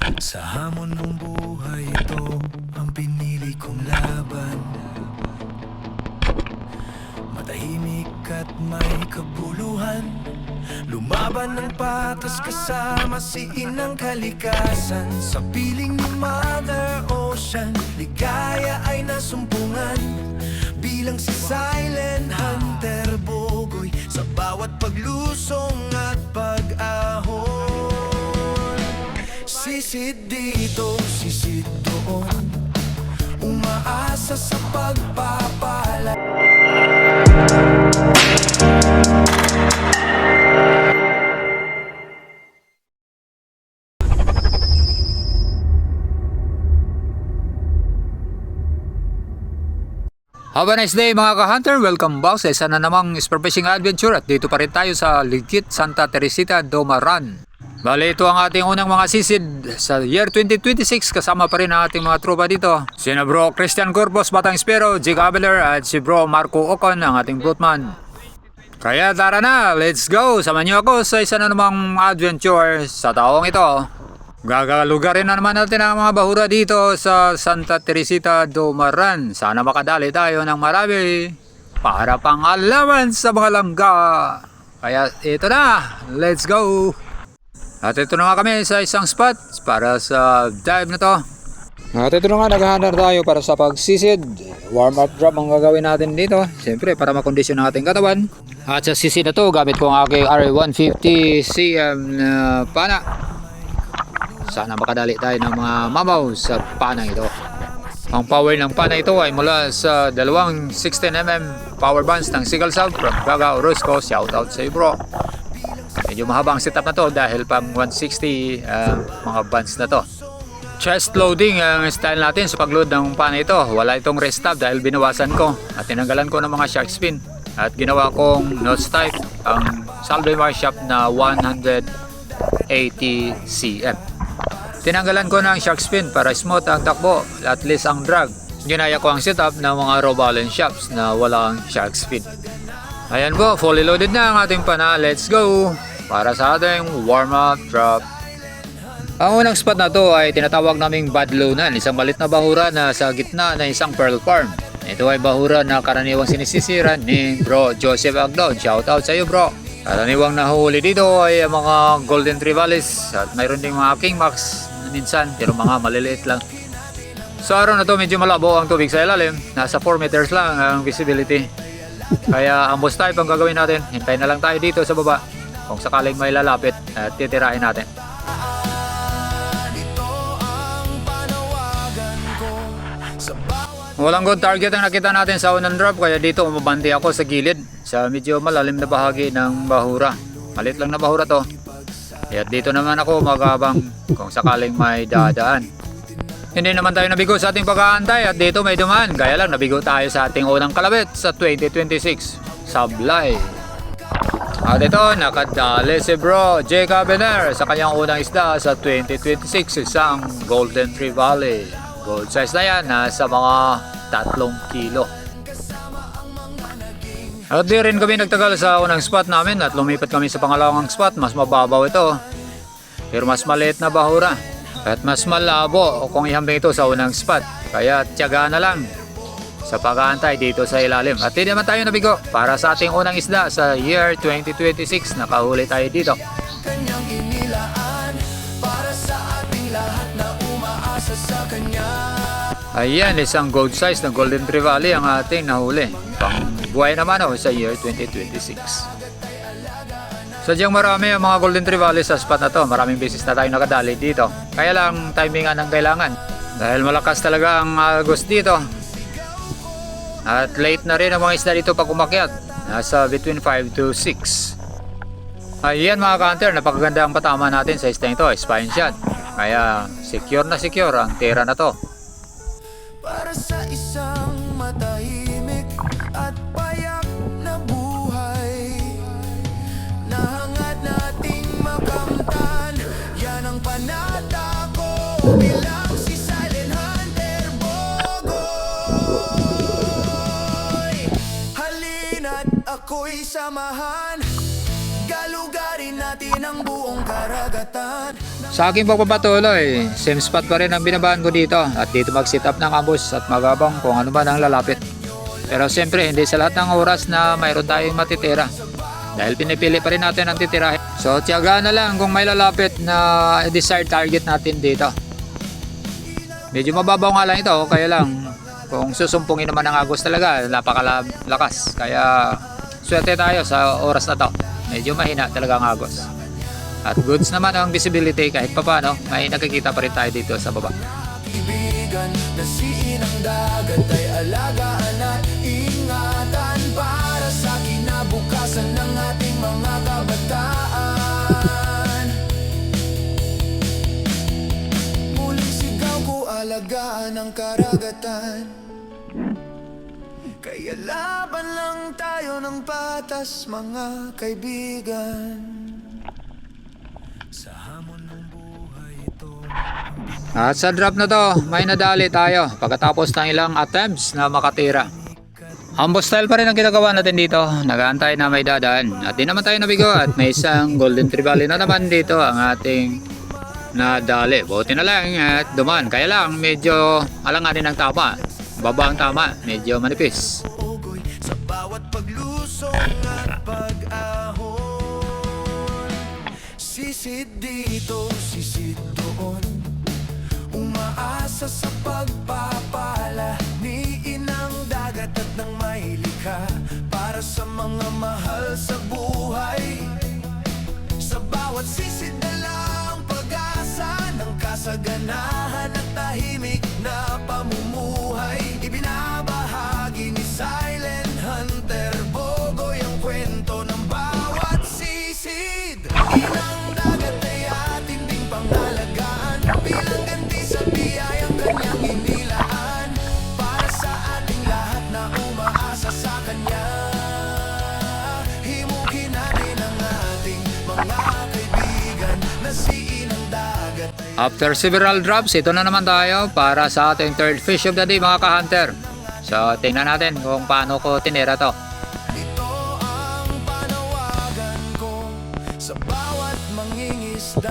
Sa hamon ng buhay ito, ang pinili kong laban. Matahimik at may kabuluhan, lumaban ng patas kasama si Inang Kalikasan. Sa piling ni Mother Ocean, ligaya ay nasumpungan. Bilang si Silent Hunter Bogoy, sa bawat paglusong at pag-ahon. Sisid dito, sisid doon, umaasa sa pagpapala. Have a nice day mga ka-hunter! Welcome back sa isa na namang Spear Fishing Adventure at dito pa rin tayo sa Legit Santa Teresita Domaran. Bale, ito ang ating unang mga sisid sa year 2026 kasama pa rin ang ating mga tropa dito. Sina bro Christian Corpus Batang Espero, Jig Aveler at si bro Marco Ocon ang ating boatman. Kaya tara na, let's go! Samahan niyo ako sa isa na namang adventure sa taong ito. Gagalugarin na naman natin ang mga bahura dito sa Santa Teresita Domaran. Sana makadali tayo ng marami para pang-alaman sa mga langga. Kaya ito na, let's go! At ito na nga kami sa isang spot para sa dive na to. At ito na nga, naghahanap tayo para sa pagsisid. Warm up drop ang gagawin natin dito. Siyempre para makondisyon ang ating katawan. At sa sisid na to, gamit ko ang aking R150 CM na pana. Sana makadali tayo ng mga mamaw sa panang ito. Ang power ng pana ito ay mula sa dalawang 16mm power bands ng Seagull Sub from Gaga Orozco. Shoutout sa iyo bro. Medyo mahabang setup na to dahil pang 160 mga bands na to. Chest loading ang style natin sa pagload ng pana ito. Wala itong rest stop dahil binawasan ko at tinanggalan ko ng mga shark fin. At ginawa kong nose type ang Salvemar Shop na 180 cm. Tinanggalan ko ng shark fin para smooth ang takbo at least ang drag. Ginaya ko ang setup ng mga raw balance shops na walang shark fin. Ayan po, fully loaded na ang ating pana. Let's go! Para sa ating warm up drop. Ang unang spot na to ay tinatawag naming Badlonan, isang malit na bahura na sa gitna ng isang pearl farm. Ito ay bahura na karaniwang sinisisiran ni Bro Joseph Agdon. Shoutout sa iyo bro! Karaniwang nahuhuli dito ay mga golden trevallis at mayroon ding mga king max minsan, pero mga maliliit lang. Sa araw na to medyo malabo ang tubig sa ilalim, nasa 4 meters lang ang visibility. Kaya ambush type ang gagawin natin. Hintayin na lang tayo dito sa baba kung sakaling may lalapit at titirain natin. Walang good target ang nakita natin sa unang drop, kaya dito umabante ako sa gilid sa medyo malalim na bahagi ng bahura. Malit lang na bahura to. At dito naman ako magabang kung sakaling may dadaan. Hindi naman tayo nabigo sa ating pag-aantay at dito may dumaan. Kaya lang nabigo tayo sa ating unang kalabit sa 2026 Sablay. At ito nakadali si bro Jake Avener sa kanyang unang isda sa 2026, isang Golden Trevally. Gold size na yan, nasa mga 3 kilo. At di rin kami nagtagal sa unang spot namin at lumipat kami sa pangalawang spot. Mas mababaw ito, pero mas maliit na bahura at mas malabo kung ihambing ito sa unang spot. Kaya tiyaga na lang sa pag-aantay dito sa ilalim. At hindi naman tayo nabigo para sa ating unang isda sa year 2026. Nakahuli tayo dito. Kanyang inilaan para sa ating lahat na umaasa sa kanya. Ayan, isang gold size na Golden Trevally ang ating nahuli. Pang buhay naman sa year 2026. Sadyang marami ang mga Golden Trevally sa spot na to. Maraming beses na tayo nakadali dito. Kaya lang timingan ang kailangan. Dahil malakas talaga ang agos dito. At late na rin ang mga isda dito pag umakyat. Nasa between 5 to 6. Ayan mga ka-hunter, napakaganda ang patama natin sa isda ito. Spine shot. Kaya secure na secure ang tira na to. Para sa isang matahimik at payak na buhay, nahangad nating makamtan. Yan ang panata ko bilang si Silent Hunter Bogoy. Halina't ako'y samahan, galugarin natin ang buong karagatan. Sa aking pagpapatuloy, same spot pa rin ang binabahan ko dito at dito mag-sit up ng ambush at magabang kung ano man ang lalapit. Pero siyempre hindi sa lahat ng oras na mayroon tayong matitira dahil pinipili pa rin natin ang titirahin. So tiyaga na lang kung may lalapit na desired target natin dito. Medyo mababaw nga lang ito, kaya lang kung susumpungin naman ang agos talaga napakalakas. Kaya swerte tayo sa oras na to, medyo mahina talaga ang agos. At goods naman ang visibility kahit papano, may nakikita pa rin tayo dito sa baba. Ibigan na siin ang dagat ay alagaan at ingatan para sa kinabukasan ng ating mga kabataan. Muling sigaw ko, alagaan ang karagatan. Kaya laban lang tayo ng patas, mga kaibigan. Sa hamon ng buhay ito. At sa drop na to, may nadali tayo pagkatapos ng ilang attempts na makatira. Ambush style pa rin ang ginagawa natin dito. Nag-aantay na may dadaan. At di naman tayo nabigo at may isang golden trevally na naman dito ang ating nadali. Buti na lang at duman. Kaya lang medyo alanganin ang tama. Baba ang tama, medyo manipis. Ugoy sa bawat paglusong at pag-ahon. Sisid dito, sisid doon. Umaasa sa pagpapala ni inang dagat at ng may likha para sa mga mahal sa buhay. Sa bawat sisid na lang pag-asa ng kasaganahan at tahimik na pamumuhay. Ibinabahagi ni Silent Hunter Bogoy ang kwento ng bawat sisid. Inang dagat ay ating ding pangalagaan bilang ganti sa biyayang kanyang inilaan para sa ating lahat na umaasa sa kanya. Himukin natin ang ating mga kaibigan na si inang dagat ay After several drops, ito na naman tayo para sa ating third fish of the day mga ka-hunter. So tingnan natin kung paano ko tinira to. ito ang panawagan ko sa bawat mangingisda.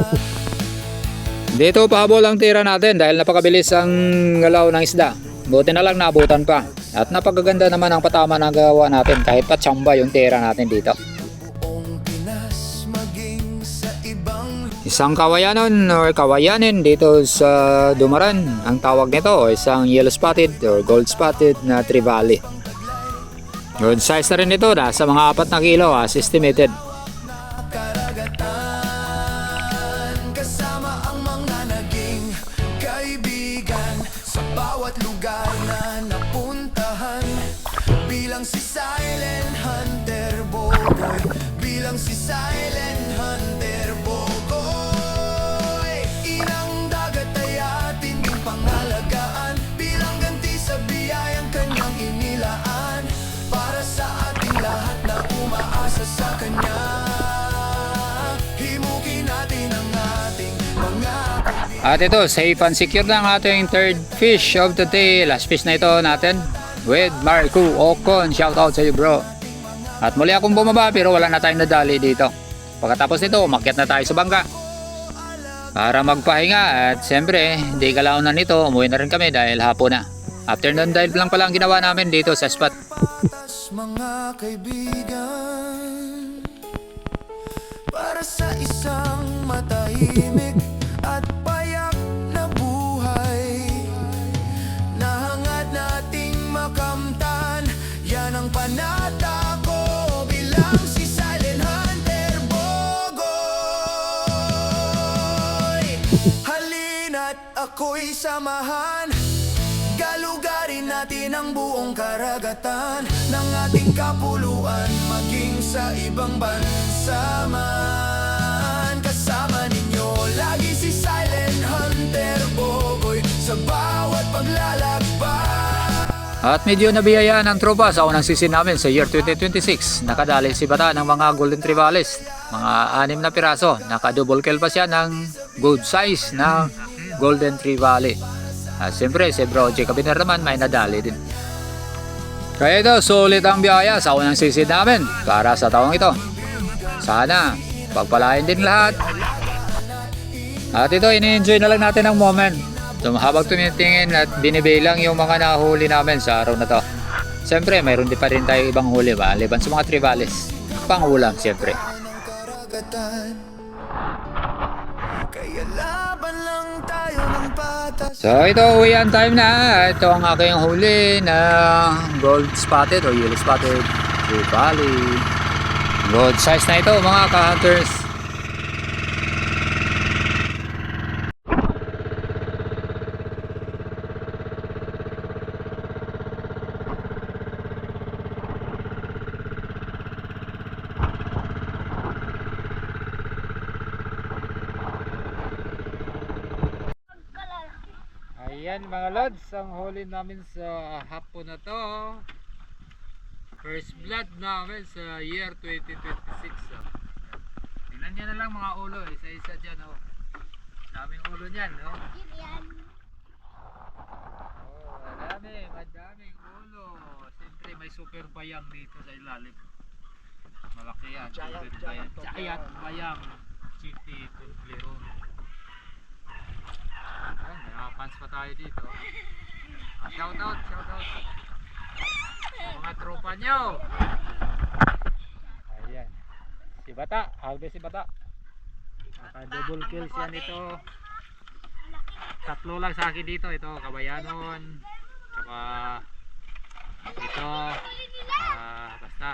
Dito pahabol ang tira natin dahil napakabilis ang galaw ng isda. Buti na lang naabutan pa. At napakaganda naman ang patama na gawa natin kahit pa tsamba yung tira natin dito. Buong Pinas maging sa ibang Isang kawayanon or kawayanin dito sa Dumaran. Ang tawag nito o isang yellow spotted or gold spotted na trevally. Good size na rin ito, nasa mga 4 na kilo as estimated. karagatan kasama ang mga naging kaibigan sa bawat lugar na napuntahan. Bilang si Silent Hunter Bogoy, bilang si Silent Hunter Bogoy. Inang dagat ay ating ding pangalagaan bilang ganti sa biyayang kanyang inilaan para sa ating lahat na umaasa sa kanya. Himukin natin ang ating mga kaibigan. At ito, safe and secure na ang ating third fish of the day. Last fish na ito natin with Marco Ocon. Shout out sa iyo bro. At muli akong bumaba pero wala na tayong nadali dito. Pagkatapos nito, umakyat na tayo sa bangka para magpahinga. At siyempre, hindi galaw na nito, umuwi na rin kami dahil hapon na. Afternoon dive lang pala ang ginawa namin dito sa spot. Tas mga kaibigan para sa isang matahimik at payak na buhay na hangad nating makamtan. Yan ang panata ko bilang si Silent Hunter Bogoy. Halina't ako'y samahan, galugarin natin ang buong karagatan ng ating kapuluan maging sa ibang bansa man. Kasama ninyo lagi si Silent Hunter Bogoy sa bawat paglalakbay. At medyo nabiyayaan ang tropa sa unang season namin sa year 2026. Nakadali si Bata ng mga golden trevallies. Mga 6 na piraso. Naka-double kill pa siya ng good size na golden trevally. At siyempre si Bro J. Kabiner naman may nadali din. Kaya ito, sulit ang biyaya sa unang season namin para sa taong ito. Sana pagpalain din lahat. At ito, ini-enjoy na lang natin ang moment. So, habang tumitingin at binibilang yung mga nahuli namin sa araw na to. Siyempre, mayroon din pa rin tayo ibang huli ba? Liban sa mga trivalis. Pangulam, siyempre. Kaya laban lang tayo ng patas. So, ito, uwian time na. Ito ang aking huli na gold spotted o yellow spotted trevally. Good size na ito, mga ka-hunters. Ayan mga lods, ang huli namin sa hapon na to. First blood namin sa year 2026. Tingnan nyo na lang mga ulo, isa-isa dyan. Oh. Daming ulo nyan. Oh. Oh, madaming ulo. Siyempre may super bayang dito sa ilalim. Malaki yan. Giant bayang. City Toblerone. Ayan, may mga fans pa tayo dito. Shout out sa mga tropa nyo. Ayan, si Bata, hawde si Bata. Naka double kills yan ito. Tatlo lang sa akin dito. Ito, Kabayanon. Tsaka ito, basta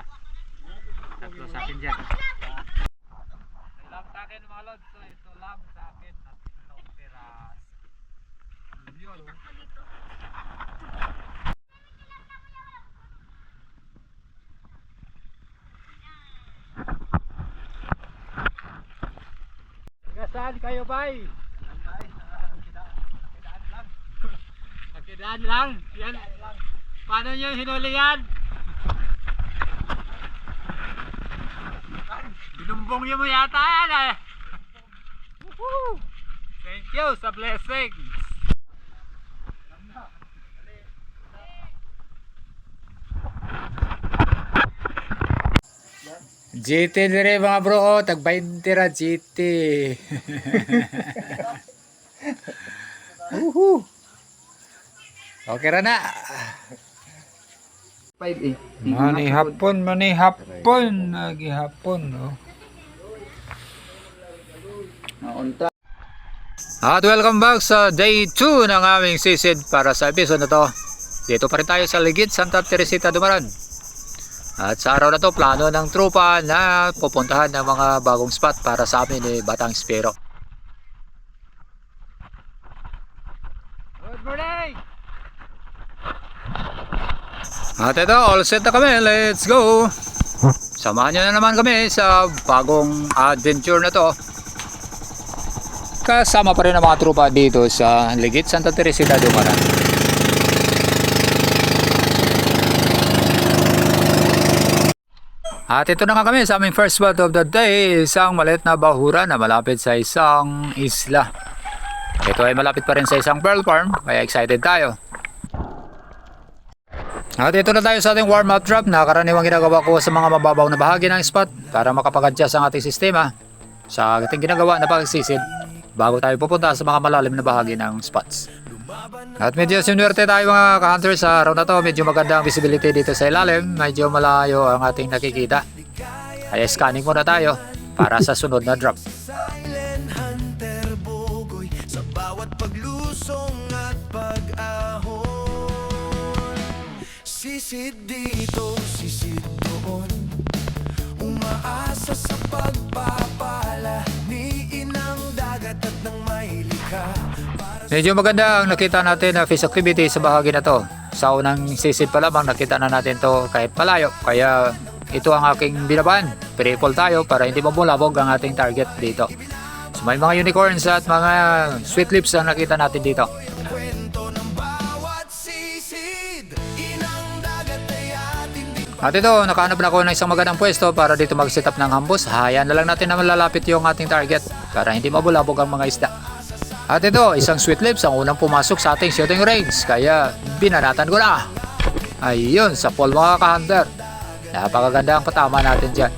tatlo sa akin dyan. Ito lang sa akin mga lods. So, ito lang sa akin. Tatlong peras. Yun. Saan kayo bay? Nakidaan lang. Yan. Paano nyo hinuli yan? Binumbong nyo mo yata yan eh. Woohoo! Thank you sa blessings. GT dire mga bro, oh, tag 20 ra GT. Okay ra na. Manihapon, nagihapon, oh. At welcome back sa day 2 ng aming sisid para sa episode na to. Dito pa rin tayo sa Ligid, Santa Teresita, Dumaran. At sa araw na to, plano ng tropa na pupuntahan ng mga bagong spot para sa amin ni Batang Spero. Good morning! At ito, all set na kami. Let's go! Samahan nyo na naman kami sa bagong adventure na to. Kasama pa rin ang mga tropa dito sa Ligid, Santa Teresita, Dumaran. At ito na nga kami sa aming first spot of the day, isang maliit na bahura na malapit sa isang isla. Ito ay malapit pa rin sa isang pearl farm, kaya excited tayo. At ito na tayo sa ating warm-up drop na karaniwang ginagawa ko sa mga mababaw na bahagi ng spot para makapag-adjust ang ating sistema sa ating ginagawa na pagsisid bago tayo pupunta sa mga malalim na bahagi ng spots. At medyo sinuwerte tayo mga ka-hunter sa araw na to. Medyo maganda ang visibility dito sa ilalim. Medyo malayo ang ating nakikita. Kaya scanning muna tayo para sa sunod na drop. Silent hunter bugoy sa bawat paglusong at pag-ahon. Sisid dito, sisid doon, umaasa sa pagpapala ni inang dagat at ng may likha. Medyo maganda ang nakita natin na fish activity sa bahagi na to. Sa unang sisid pa lamang nakita na natin to kahit malayo. Kaya ito ang aking binaban. Triple tayo para hindi mabulabog ang ating target dito. So may mga unicorns at mga sweet lips ang nakita natin dito. Kwento ng bawat sisid, inang dagat ay ating At ito, nakahanap na ako ng isang magandang pwesto para dito mag-set up ng hambos. Hayaan na lang natin na malalapit yung ating target para hindi mabulabog ang mga isda. At ito, isang sweet lips ang unang pumasok sa ating shooting range. Kaya binanatan ko na. Ayun, sa pool mga ka-hunter. Napakaganda ang patama natin dyan.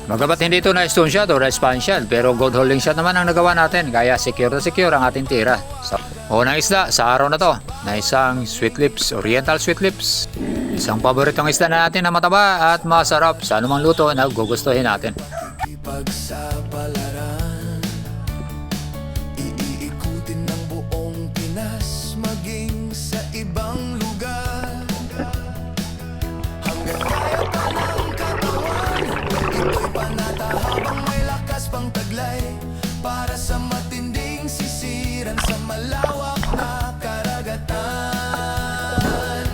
Bagamat hindi ito na stone shot o respawn shot, pero gold holding shot naman ang nagawa natin, kaya secure na secure ang ating tira. So, unang isda sa araw na to, na isang sweet lips, oriental sweet lips. Isang paboritong isda na natin na mataba at masarap sa anumang luto na gugustuhin natin. Ipagsapalaran, iikutin ng buong Pinas, maging sa ibang lugar. Hanggang kaya pa ng katawan, ito'y panata habang may lakas pang taglay. Para sa matinding sisiran sa malawak na karagatan.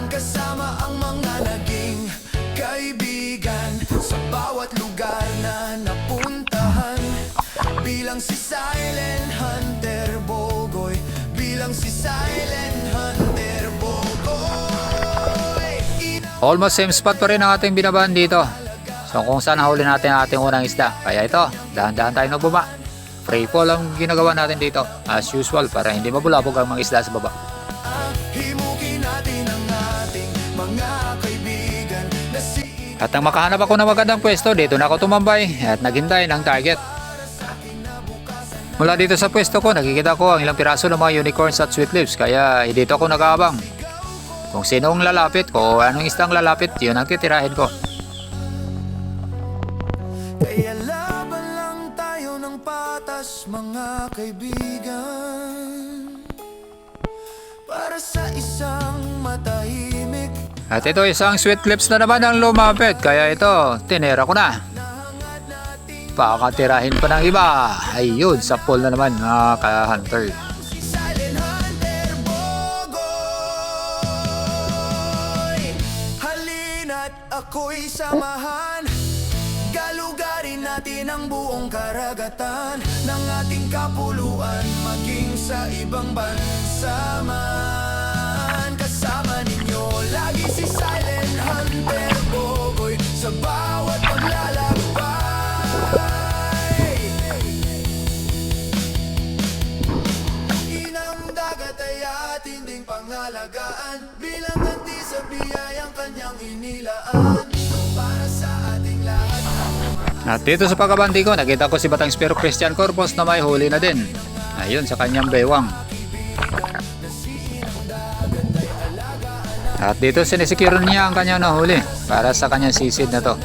Kasama ang mga naging kaibigan sa bawat lugar na napuntahan. Bilang si Silent Hunter Bogoy, bilang si Silent Hunter Bogoy. Almost same spot pa rin ang ating binabahan dito. So kung saan nahuli natin ang ating unang isda. Kaya ito, dahan-dahan tayo na buma. Free fall ang ginagawa natin dito as usual para hindi mabulabog ang mga isda sa baba. Himukin natin ang ating mga kaibigan na si At nang makahanap ako ng magandang pwesto, dito na ako tumambay at naghintay ng target. Mula dito sa pwesto ko, nakikita ko ang ilang piraso ng mga unicorns at sweet lips, kaya dito ako nag-aabang. Kung sino ang lalapit ko o anong isdang lalapit, yun ang titirahin ko. Kaya laban lang tayo ng patas, mga kaibigan, para sa isang matahimik. At ito isang sweet lips na naman ang lumapit, kaya ito, tinera ko na. Pakatirahin pa ng iba. Ayun, sa pool na naman mga ka-hunter. Si Silent Hunter Bogoy, halina't ako'y samahan. Galugarin natin ang buong karagatan ng ating kapuluan, maging sa ibang bansa man. Kasama ninyo lagi si Silent Hunter Bogoy sa bawat paglalakbay. Inang dagat ay ating ding pangalagaan, bilang ganti sa biyayang kanyang inilaan para sa ating lahat. At dito sa pagkabanti ko, nakita ko si Batang Spero Christian Corpus na may huli na din. Ayun, sa kanyang bewang. At dito sinisecure niya ang kanyang nahuli para sa kanyang sisid na to.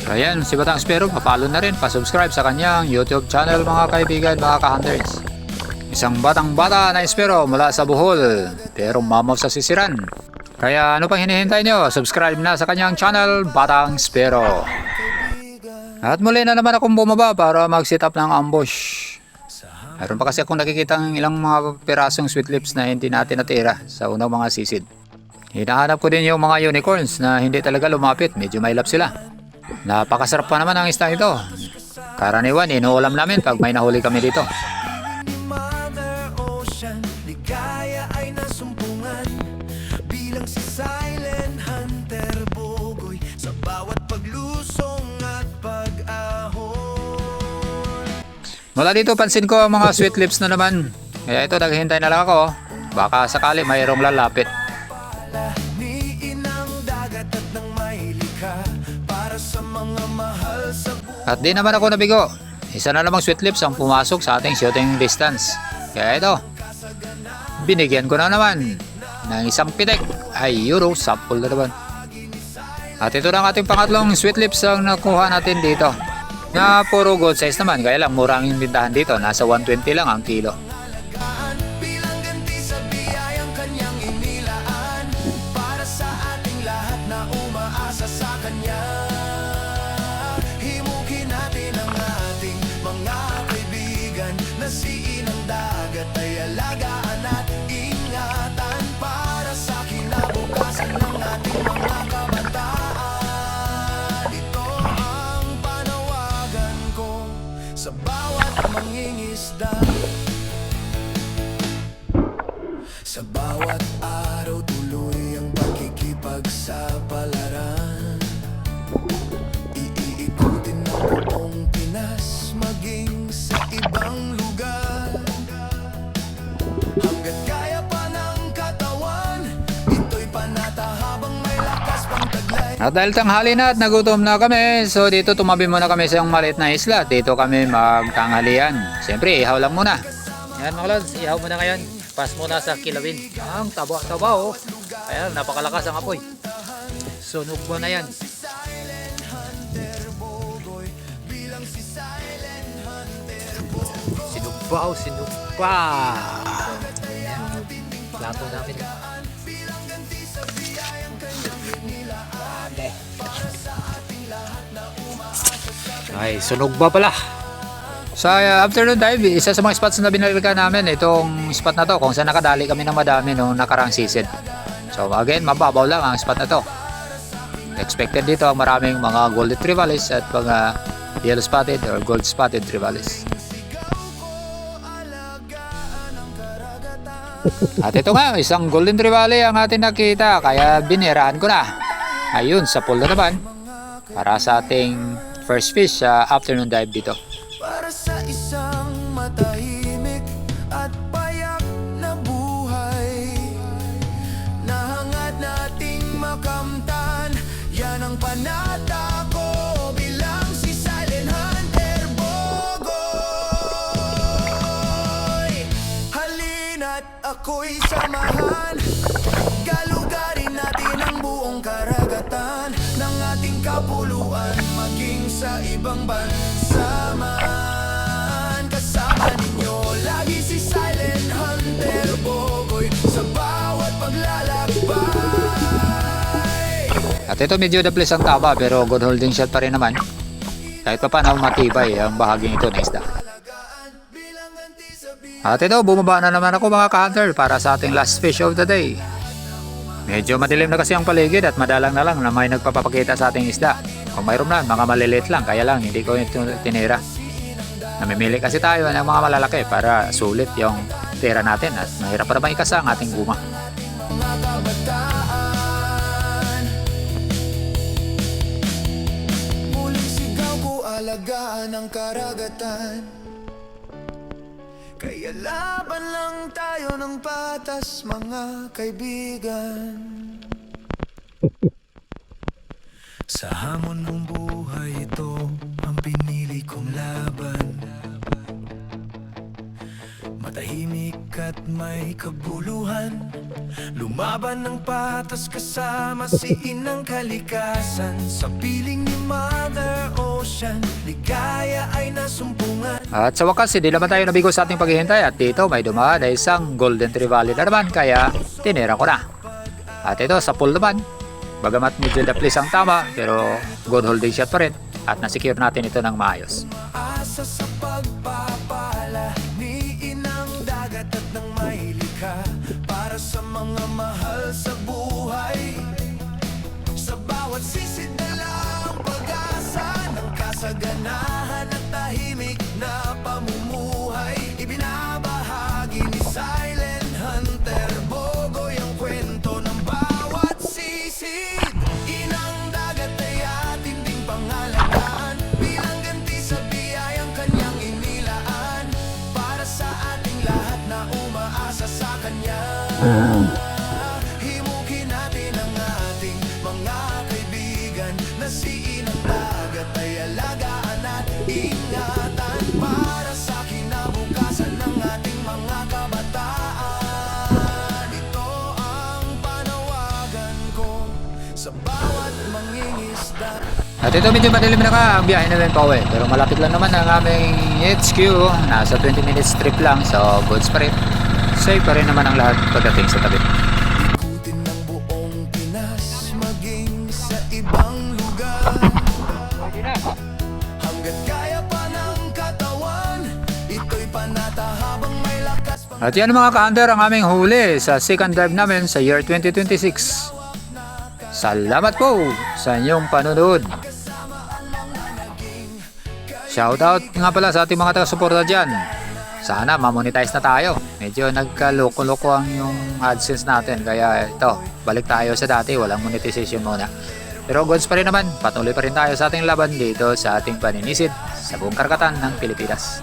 Ayan, si Batang Spero, papalo na rin, pasubscribe sa kanyang YouTube channel mga kaibigan, mga ka-hunters. Isang batang-bata na Spero mula sa Bohol, pero mamaw sa sisiran. Kaya ano pang hinihintay nyo? Subscribe na sa kanyang channel, Batang Spero. At muli na naman akong bumaba para mag-set up ng ambush. Meron pa kasi akong nakikita ng ilang mga pirasong sweet lips na hindi natin natira sa unang mga sisid. Hinahanap ko din yung mga unicorns na hindi talaga lumapit, medyo mailap sila. Napakasarap pa naman ang isda ito. Karaniwan, inuulam namin pag may nahuli kami dito. Mother Ocean, ligaya ay nasumpungan, bilang si Silent Hunter Bogoy sa bawat paglusong at pag-ahon. Mula dito pansin ko ang mga sweet lips na naman. Kaya ito, naghihintay na lang ako. Baka sakali mayroong lalapit. Ni inang dagat at ng may likha, para sa mga mahal sa buhay. At di naman ako nabigo. Isa na namang sweet lips ang pumasok sa ating shooting distance. Kaya ito, binigyan ko na naman ng isang pitik. Ay, euro, sample na naman. At ito na ang ating pangatlong sweet lips ang nakuha natin dito. Na puro gold size naman, kaya lang mura ang bintahan dito. Nasa 120 lang ang kilo. Bilang ganti sa biyayang kanyang inilaan, para sa ating lahat na umaasa sa kanya. Himukin natin ang ating mga kaibigan na si Inang Dagat ay alagaan at ingatan para sa kinabukasan ng ating mga kabataan. Ito ang panawagan ko sa bawat mangingisda. Sa bawat araw tuloy ang pakikipagsapalaran. Iikutin ng buong Pinas, maging sa ibang lugar. Hanggat kaya pa ng katawan, ito'y panata habang may lakas pang taglay. At dahil tanghali na at nagutom na kami, so dito tumabi muna kami sa yung maliit na isla. Dito kami magtanghalian. Siyempre, ihaw lang muna. Yan mga lods, ihaw muna ngayon. Pas muna sa kilawin. Ang taba-taba oh. Ayan, napakalakas ang apoy. Sunog mo na yan. Sinugba oh, sinugba. Plato namin. Ay, sunog ba pala? Sa afternoon dive, isa sa mga spots na binalikan namin, itong spot na to, kung saan nakadali kami ng madami nung nakarang season. So again, mababaw lang ang spot na to. Expected dito ang maraming mga golden trevallis at mga yellow spotted or gold spotted trevallis. At ito nga, isang golden trevally ang ating nakita, kaya biniraan ko na. Ayun, sa pool na naman, para sa ating first fish sa afternoon dive dito. Para sa isang matahimik at payak na buhay, nahangad nating makamtan, yan ang panata ko bilang si Silent Hunter Bogoy. Halina't ako'y samahan, galugarin natin ang buong karagatan ng ating kapuluan, maging sa ibang bansa man. Kasama ninyo lagi si Silent Hunter Bogoy sa bawat paglalakbay. At ito medyo daplis ang taba pero good holding shot pa rin naman. Kahit pa paano matibay ang bahaging ito ng isda. At ito, bumaba na naman ako mga ka-hunter para sa ating last fish of the day. Medyo madilim na kasi ang paligid at madalang na lang na may nagpapakita sa ating isda. Kung mayroon na, mga maliliit lang, kaya lang hindi ko ito tinira. Namimili kasi tayo ng mga malalaki para sulit yung tira natin at mahirap pa naman ikasa ang ating guma. Mga kabataan, muling sigaw ko, alagaan ang karagatan. Kaya laban lang tayo ng patas, mga kaibigan. Sa hamon ng buhay ito, ang pinili kong laban. Matahimik at may kabuluhan, lumaban ng patas kasama si Inang Kalikasan. Sa piling ni Mother Ocean, ligaya ay nasumpungan. At sa wakas, hindi naman tayo nabigo sa ating paghihintay at dito may dumaan na isang golden trevally na naman kaya tinira ko na. At ito sa pool naman, bagamat medyo daplis ang tama pero good holding shot pa rin at nasecure natin ito ng maayos. Asa sa pagpapala ni Inang Dagat at ng may likha, para sa mga mahal sa buhay. Sa bawat sisid na lang pag-asa ng kasaganahan at tahimik na pamumuhay. Ibinabahagi ni Silent Hunter Bogoy ang kwento ng bawat sisid. Inang Dagat ay ating ding pangalagaan, bilang ganti sa biyayang kanyang inilaan, para sa ating lahat na umaasa sa kanya. Himukin natin ang ating mga kaibigan, na si Inang Dagat ay alagaan at ingatan, para sa kinabukasan ng ating mga kabataan. Ito ang panawagan ko sa bawat mangingisda. At ito medyo madilim na ka ang biyahe namin pa uwi pero malapit lang naman ang aming HQ. Nasa 20 minutes trip lang so goods pa rin. Safe pa rin naman ang lahat pagdating sa tabi. Ikutin ng buong Pinas, maging sa ibang lugar. Hanggat kaya pa ng katawan, ito'y panata habang may lakas pang... At yan mga ka-hunter ang aming huli sa second dive namin sa year 2026. Salamat po sa inyong panonood. Shoutout nga pala sa ating mga taga-suporta dyan. Sana ma-monetize na tayo. Medyo nagkaloko-loko ang yung AdSense natin. Kaya ito, balik tayo sa dati. Walang monetization muna. Pero goods pa rin naman. Patuloy pa rin tayo sa ating laban dito sa ating paninisid sa buong karagatan ng Pilipinas.